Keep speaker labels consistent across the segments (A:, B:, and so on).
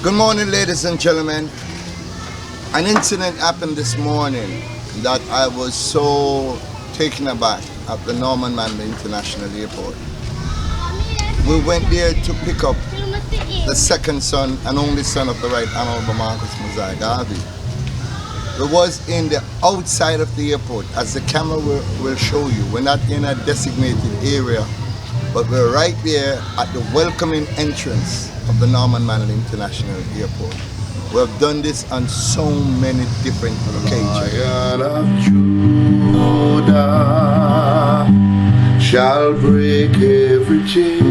A: Good morning, ladies and gentlemen. An incident happened this morning that I was so taken aback at the Norman Manley International Airport. We went there to pick up the second son and only son of the Right Honorable Dr Garvey. We was in the outside of the airport, as the camera will show you. We're not in a designated area, but we're right there at the welcoming entrance of the Norman Manley International Airport. We have done this on so many different occasions.
B: Lion of Judah shall break every chain.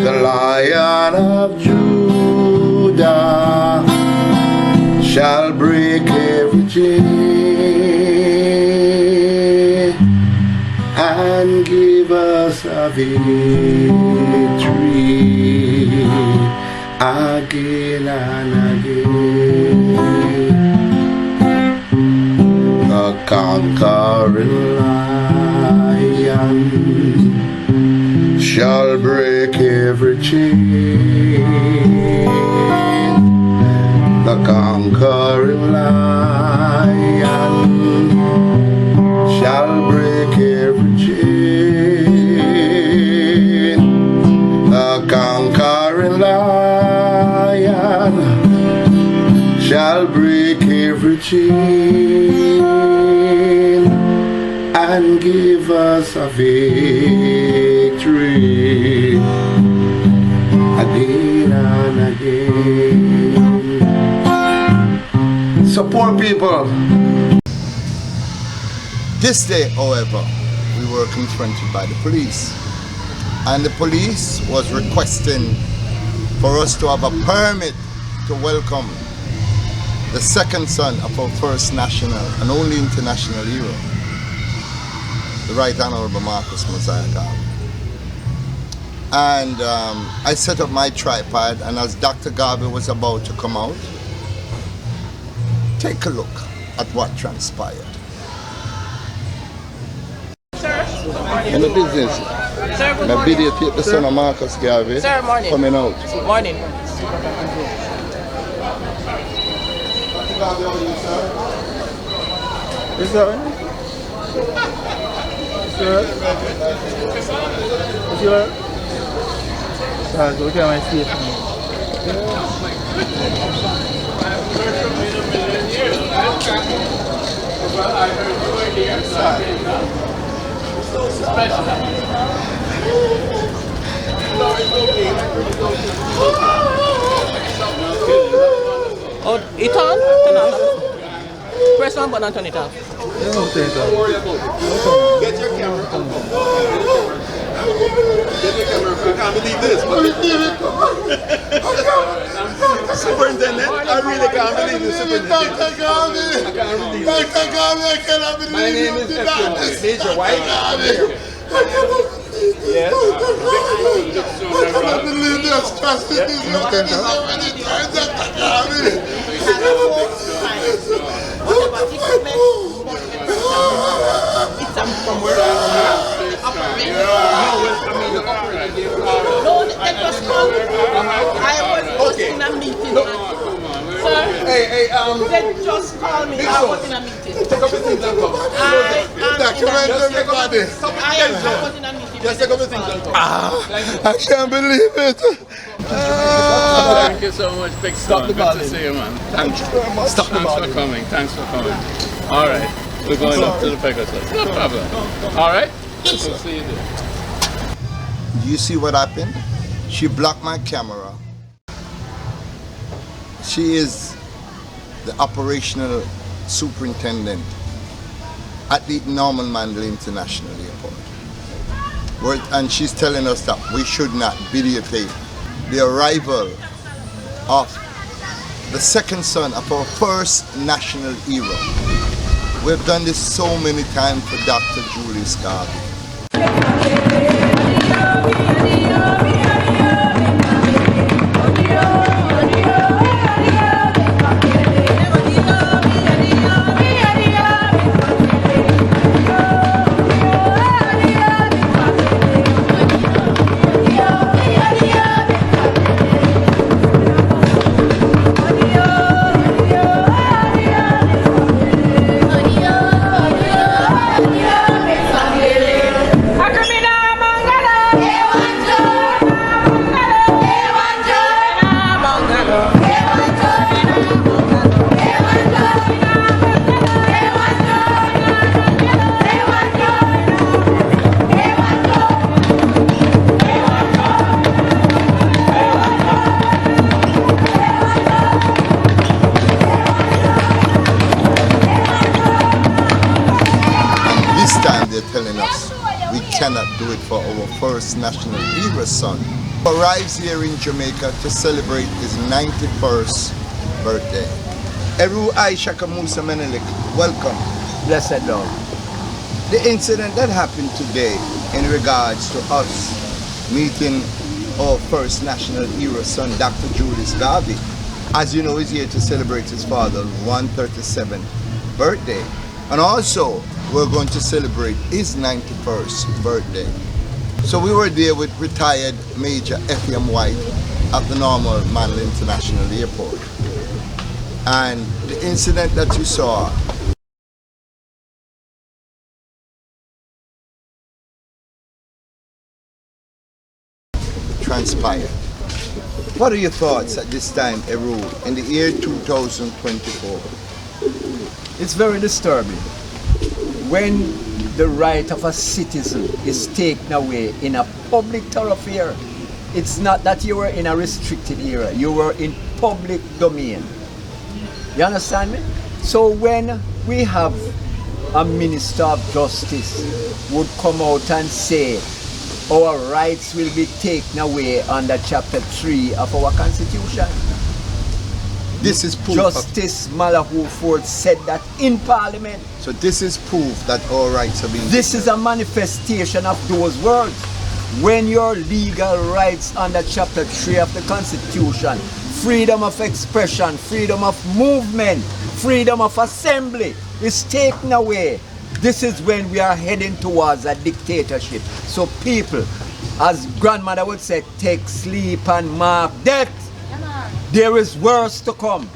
B: The Lion of Judah shall break every chain and give us a victory again and again. The conquering Lion shall break every chain. The conquering Lion shall break every chain. The conquering Lion shall break every chain and give us a victory again and again. So poor people.
A: This day, however, we were confronted by the police, and the police was requesting for us to have a permit to welcome the second son of our first national and only international hero, the Right Honorable Marcus Mosiah Garvey. And I set up my tripod, and as Dr. Garvey was about to come out, take a look at what transpired.
C: In the business,
D: Sir, good
C: my
D: morning.
C: videotape the son of Marcus Garvey
D: Sir, morning.
C: coming out.
D: Morning.
E: Is that one? Sir? Is your... Go get my seat.
D: Oh, it on? Turn on. Press one button and turn it off.
E: Don't
F: worry about it. Get your camera. Get your camera. I can't believe this. Superintendent, I really can't believe this. Superintendent.
B: Dr. Garvey!
F: I can't believe
B: Dr.
F: this.
B: Garvey, I cannot believe
F: My name is Major White. Yes.
B: I cannot believe this. Trust me, this is so many times, Dr. Garvey.
D: From where I was in a meeting. Sir,
F: Hey,
D: they just called me. I was in a meeting.
F: take up your things and come.
B: Document everybody.
D: I was in a meeting.
F: Just take up your things and come.
B: I can't believe it.
G: Thank you so much, Big Stop. Good to see you, man. Thanks for coming. Thanks for coming. All right, we're going up to the Pegasus. No problem. All right, we'll see you there.
A: Do you see what happened? She blocked my camera. She is the operational superintendent at the Norman Manley International Airport. And she's telling us that we should not videotape the arrival of the second son of our first national hero. We've done this so many times for Dr. Julius Garvey.
H: Yeah.
A: they're telling us we cannot do it for our first national era son. Arrives here in Jamaica to celebrate his 91st birthday. Eru Aishaka Musa Menelik, welcome.
H: Blessed Lord.
A: The incident that happened today in regards to us meeting our first national era son, Dr. Julius Garvey, as you know, he's here to celebrate his father's 137th birthday. And also, we're going to celebrate his 91st birthday. So we were there with retired Major F.M. White at the normal Manila International Airport. And the incident that you saw transpired. What are your thoughts at this time, Eru, in the year 2024?
H: It's very disturbing when the right of a citizen is taken away in a public thoroughfare. It's not that you were in a restricted area, you were in public domain. You understand me? So when we have a Minister of Justice would come out and say our rights will be taken away under Chapter 3 of our Constitution.
A: This is proof.
H: Justice Malahoo Ford said that in Parliament.
A: So this is proof that our rights are being
H: This is a manifestation of those words. When your legal rights under Chapter 3 of the Constitution, freedom of expression, freedom of movement, freedom of assembly is taken away, this is when we are heading towards a dictatorship. So people, as grandmother would say, take sleep and mark death. There is worse to come.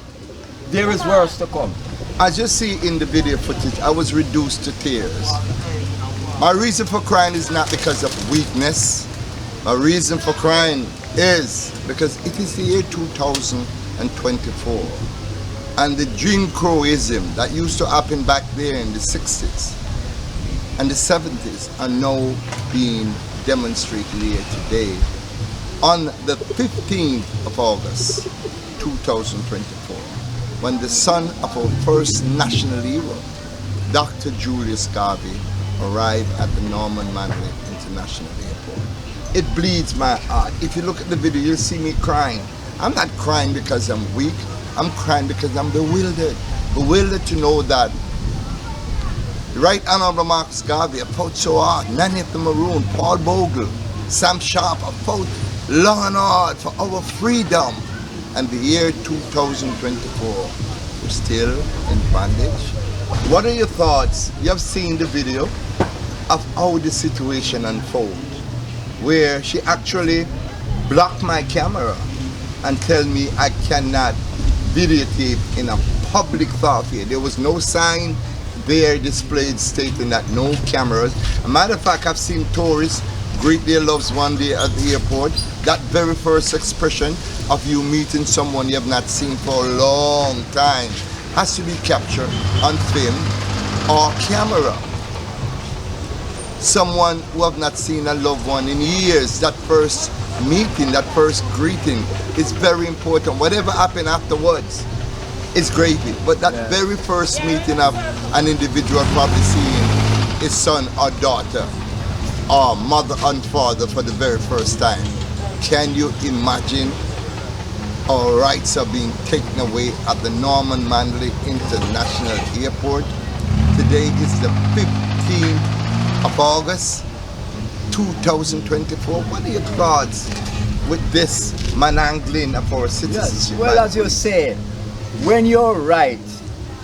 H: There is worse to come.
A: As you see in the video footage, I was reduced to tears. My reason for crying is not because of weakness. My reason for crying is because it is the year 2024. And the Jim Crowism that used to happen back there in the 60s and the 70s are now being demonstrated here today on the 15th of August 2024, when the son of our first national hero, Dr. Julius Garvey, arrived at the Norman Manley International Airport. It bleeds my heart. If you look at the video, you'll see me crying. I'm not crying because I'm weak. I'm crying because I'm bewildered. Bewildered to know that the Right Honorable Marcus Garvey fought so hard, Nanny of the Maroon, Paul Bogle, Sam Sharp fought long and hard for our freedom. And the year 2024, we're still in bondage. What are your thoughts? You have seen the video of how the situation unfolds, where she actually blocked my camera and tell me I cannot videotape in a public thoroughfare. There was no sign there displayed stating that no cameras. A matter of fact, I've seen tourists greet their loves one day at the airport. That very first expression of you meeting someone you have not seen for a long time has to be captured on film or camera. Someone who have not seen a loved one in years, that first meeting, that first greeting is very important. Whatever happened afterwards is gravy, but that very first meeting of an individual probably seeing his son or daughter or mother and father for the very first time. Can you imagine our rights are being taken away at the Norman Manley International Airport? Today is the 15th of August 2024. What are your thoughts with this manangling of our citizens?
H: Yes, well, as you say, when you're right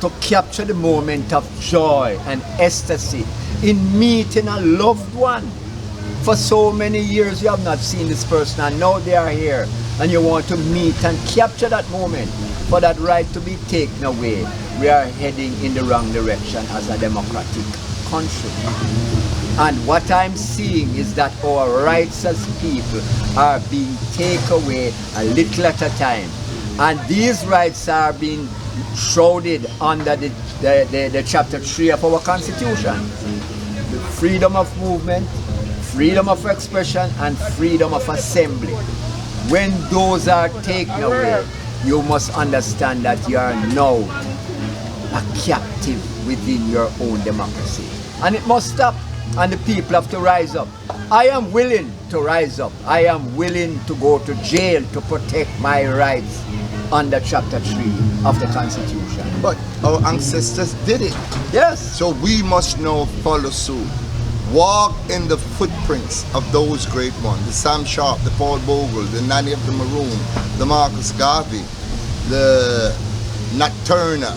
H: to capture the moment of joy and ecstasy in meeting a loved one, for so many years you have not seen this person and now they are here and you want to meet and capture that moment, for that right to be taken away, we are heading in the wrong direction as a democratic country. And what I'm seeing is that our rights as people are being taken away a little at a time. And these rights are being shrouded under the Chapter 3 of our Constitution. The freedom of movement, freedom of expression, and freedom of assembly. When those are taken away, you must understand that you are now a captive within your own democracy. And it must stop. and the people have to rise up. I am willing to rise up. I am willing to go to jail to protect my rights under Chapter 3 of the Constitution.
A: But our ancestors did it.
H: Yes.
A: So we must now follow suit. Walk in the footprints of those great ones. The Sam Sharp, the Paul Bogle, the Nanny of the Maroon, the Marcus Garvey, the Nat Turner,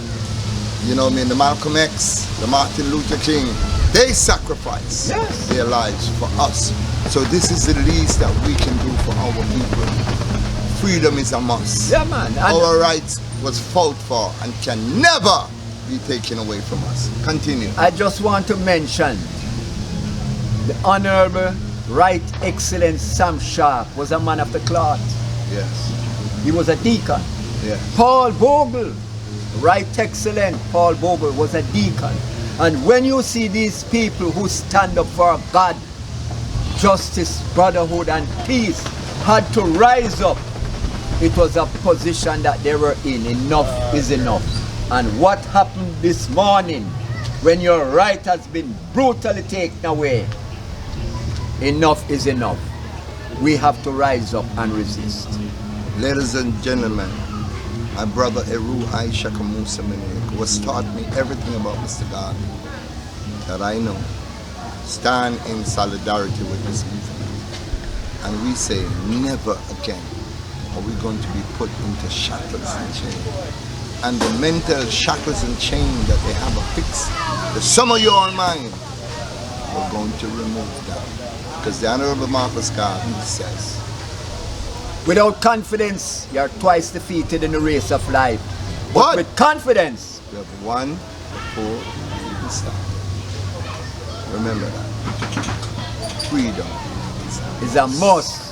A: you know what I mean, the Malcolm X, the Martin Luther King. They sacrificed their lives for us. So this is the least that we can do for our people. Freedom is a must.
H: Yeah, man. And
A: our rights was fought for and can never be taken away from us. Continue.
H: I just want to mention the Honorable Right Excellent Sam Sharp was a man of the cloth.
A: Yes.
H: He was a deacon.
A: Yes.
H: Paul Bogle, Right Excellent Paul Bogle was a deacon. And when you see these people who stand up for God, justice, brotherhood and peace had to rise up, it was a position that they were in. Enough is enough. And what happened this morning when your right has been brutally taken away, enough is enough. We have to rise up and resist.
A: Ladies and gentlemen, my brother Eru Aisha Kamusa Menelik, who has taught me everything about Mr. Garvey that I know, stand in solidarity with this movement. And we say, never again are we going to be put into shackles and chains. And the mental shackles and chains that they have affixed to some of your mind, we're going to remove that. Because the Honorable Marcus Garvey says,
H: without confidence, you're twice defeated in the race of life. But with confidence,
A: you have won before you even start. Remember that. Freedom
H: is a must.